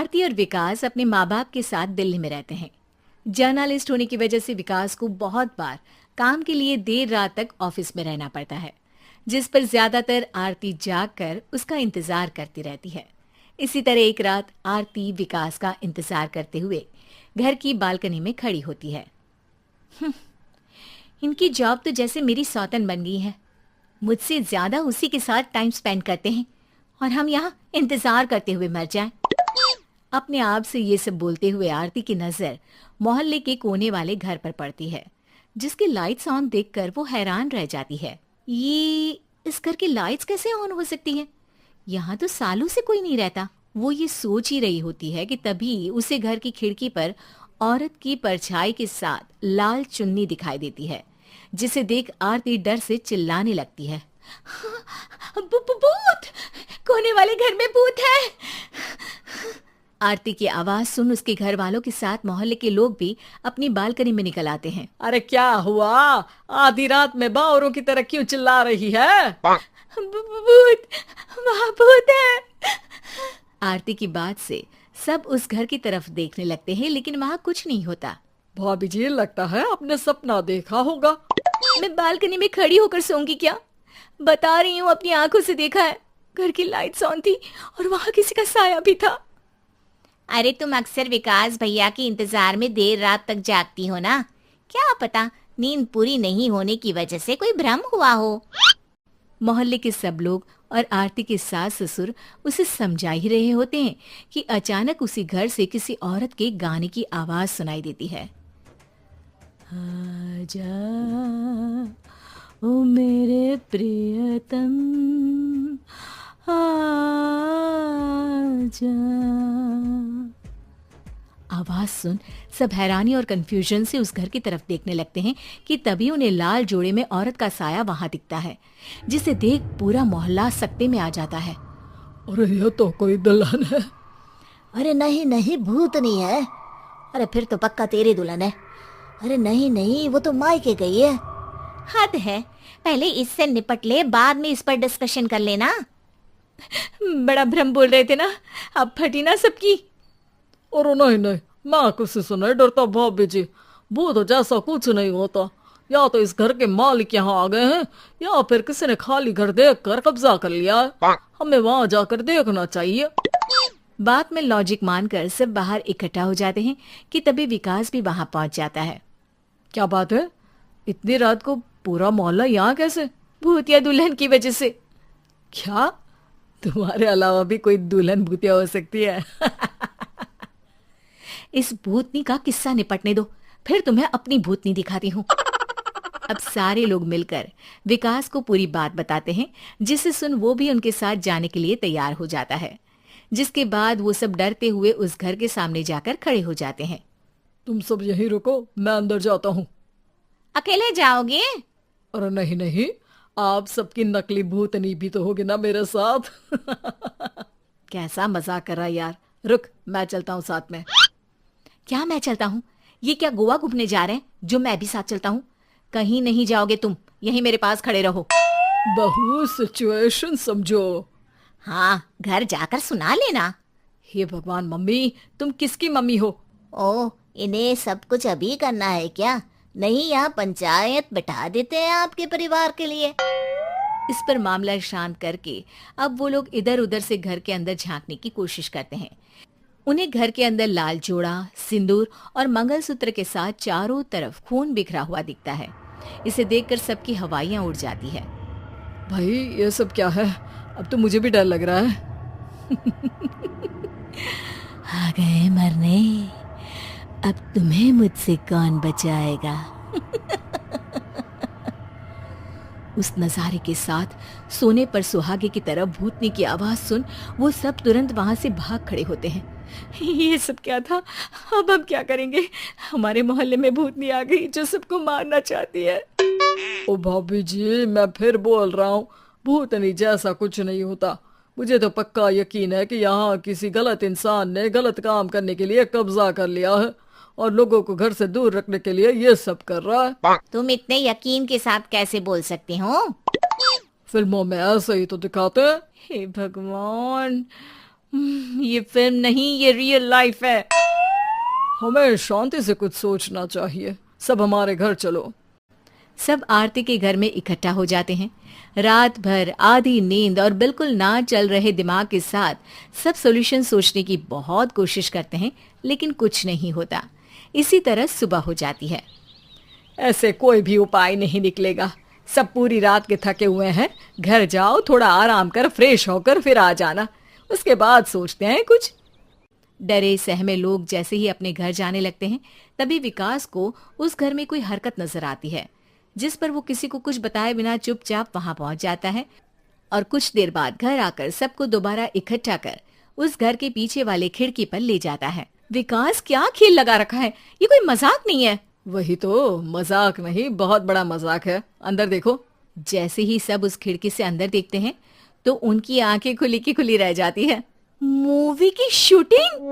आरती और विकास अपने माँ बाप के साथ दिल्ली में रहते हैं। जर्नलिस्ट होने की वजह से विकास को बहुत बार काम के लिए देर रात तक ऑफिस में रहना पड़ता है, जिस पर ज्यादातर आरती जागकर उसका इंतजार करती रहती है। इसी तरह एक रात आरती विकास का इंतजार करते हुए घर की बालकनी में खड़ी होती है। इनकी जॉब तो जैसे मेरी सौतन बन गई है। मुझसे ज्यादा उसी के साथ टाइम स्पेंड करते हैं और हम यहाँ इंतजार करते हुए मर जाएं। अपने आप से ये सब बोलते हुए आरती की नजर मोहल्ले के कोने वाले घर पर पड़ती है, जिसकी लाइट्स ऑन देखकर वो हैरान रह जाती है। ये इस घर की लाइट्स कैसे ऑन हो सकती है? यहाँ तो सालों से कोई नहीं रहता। वो ये सोच ही रही होती है कि तभी उसे घर की खिड़की पर औरत की परछाई के साथ लाल चुन्नी दिखाई देती है, जिसे देख आरती डर से चिल्लाने लगती है। भूत! कोने वाले घर में भूत है! आरती की आवाज सुन उसके घर वालों के साथ मोहल्ले के लोग भी अपनी बालकनी में निकल आते हैं। अरे क्या हुआ? आधी रात में बावरों की तरह क्यों चिल्ला रही है? भूत! वहाँ भूत है! आरती की बात से सब उस घर की तरफ देखने लगते हैं, लेकिन वहाँ कुछ नहीं होता। भाभी जी, लगता है आपने सपना देखा होगा। मैं बालकनी में खड़ी होकर सोऊंगी क्या? बता रही हूँ, अपनी आंखों से देखा है। घर की लाइट्स ऑन थी और वहाँ किसी का साया भी था। अरे तुम अक्सर विकास भैया के इंतजार में देर रात तक जागती हो ना, क्या पता नींद पूरी नहीं होने की वजह से कोई भ्रम हुआ हो। मोहल्ले के सब लोग और आरती के सास ससुर उसे समझा ही रहे होते हैं कि अचानक उसी घर से किसी औरत के गाने की आवाज सुनाई देती है। आजा ओ मेरे प्रियतम आजा। आवाज सुन सब हैरानी और कंफ्यूजन से उस घर की तरफ देखने लगते हैं कि तभी उन्हें लाल जोड़े में औरत का साया वहां दिखता है, जिसे देख पूरा मोहल्ला सकते में आ जाता है। अरे ये तो कोई दुल्हन है। अरे नहीं नहीं, भूत नहीं है। अरे फिर तो पक्का तेरी दुल्हन है। अरे नहीं नहीं, वो तो मायके गई है। हद है, पहले इससे निपट ले, बाद में इस पर डिस्कशन कर लेना। बड़ा भ्रम बोल रहे थे ना, अब फटी ना सबकी। और नहीं नहीं, मैं किसी से नहीं डरता भाभी जी। भूत जैसा कुछ नहीं होता। या तो इस घर के मालिक यहाँ आ गए हैं, या फिर किसी ने खाली घर देख कर कब्जा कर लिया है। हमें वहाँ जाकर देखना चाहिए। बात में लॉजिक मानकर सब बाहर इकट्ठा हो जाते हैं कि तभी विकास भी वहां पहुंच जाता है। क्या बात है? इतनी रात को पूरा मोहल्ला यहाँ कैसे? भूतिया दुल्हन की वजह से। क्या तुम्हारे अलावा भी कोई दुल्हन भूतिया हो सकती है? इस भूतनी का किस्सा निपटने दो, फिर तुम्हें अपनी भूतनी दिखाती हूँ। अब सारे लोग मिलकर विकास को पूरी बात बताते हैं, जिसे सुन वो भी उनके साथ जाने के लिए तैयार हो जाता है। जिसके बाद वो सब डरते हुए उस घर के सामने जाकर खड़े हो जाते हैं। तुम सब यहीं रुको, मैं अंदर जाता हूँ। अकेले जाओगे? अरे नहीं नहीं, आप सबकी नकली भूतनी भी तो होगी ना मेरे साथ। कैसा मजाक कर रहा यार। रुक, मैं चलता हूँ साथ में। क्या मैं चलता हूँ? ये क्या गोवा घूमने जा रहे हैं जो मैं भी साथ चलता हूँ? कहीं नहीं जाओगे तुम, यहीं मेरे पास खड़े रहो। बहू, सिचुएशन समझो। हाँ, घर जाकर सुना लेना। हे भगवान, मम्मी तुम किसकी मम्मी हो? ओ, इन्हें सब कुछ अभी करना है क्या? नहीं, यहाँ पंचायत बैठा देते हैं आपके परिवार के लिए। इस पर मामला शांत करके अब वो लोग इधर उधर से घर के अंदर झांकने की कोशिश करते हैं। उन्हें घर के अंदर लाल जोड़ा, सिंदूर और मंगलसूत्र के साथ चारों तरफ खून बिखरा हुआ दिखता है। इसे देखकर सबकी हवाइयां उड़ जाती है। भाई ये सब क्या है? अब तो मुझे भी डर लग रहा है। आ गए मरने, अब तुम्हें मुझसे कौन बचाएगा? उस नजारे के साथ सोने पर सुहागे की तरह भूतनी की आवाज सुन वो सब तुरंत वहां से भाग खड़े होते हैं। ये सब क्या था? अब हम क्या करेंगे? हमारे मोहल्ले में भूतनी आ गई जो सबको मारना चाहती है। ओ भाभी जी, मैं फिर बोल रहा हूँ, भूतनी जैसा कुछ नहीं होता। मुझे तो पक्का यकीन है कि यहाँ किसी गलत इंसान ने गलत काम करने के लिए कब्जा कर लिया है और लोगों को घर से दूर रखने के लिए ये सब कर रहा है। तुम इतने यकीन के साथ कैसे बोल सकते हो? फिल्मों में ऐसे ही तो दिखाते हैं। हे भगवान, ये फिल्म नहीं, ये रियल लाइफ है। हमें शांति से कुछ सोचना चाहिए। सब हमारे घर चलो। सब आरती के घर में इकट्ठा हो जाते हैं। रात भर आधी नींद और बिल्कुल ना चल रहे दिमाग के साथ सब सॉल्यूशन सोचने की बहुत कोशिश करते हैं, लेकिन कुछ नहीं होता। इसी तरह सुबह हो जाती है। ऐसे कोई भी उपाय नहीं निकलेगा। सब पूरी रात के थके हुए हैं। घर जाओ, थोड़ा आराम कर, फ्रेश होकर फिर आ जाना। उसके बाद सोचते हैं कुछ। डरे सहमे लोग जैसे ही अपने घर जाने लगते हैं, तभी विकास को उस घर में कोई हरकत नजर आती है, जिस पर वो किसी को कुछ बताए बिना चुपचाप वहां पहुंच जाता है और कुछ देर बाद घर आकर सबको दोबारा इकट्ठा कर उस घर के पीछे वाले खिड़की पर ले जाता है। विकास, क्या खेल लगा रखा है? ये कोई मजाक नहीं है। वही तो, मजाक नहीं, बहुत बड़ा मजाक है। अंदर देखो। जैसे ही सब उस खिड़की से अंदर देखते हैं तो उनकी आंखें खुली की खुली रह जाती है। मूवी की शूटिंग!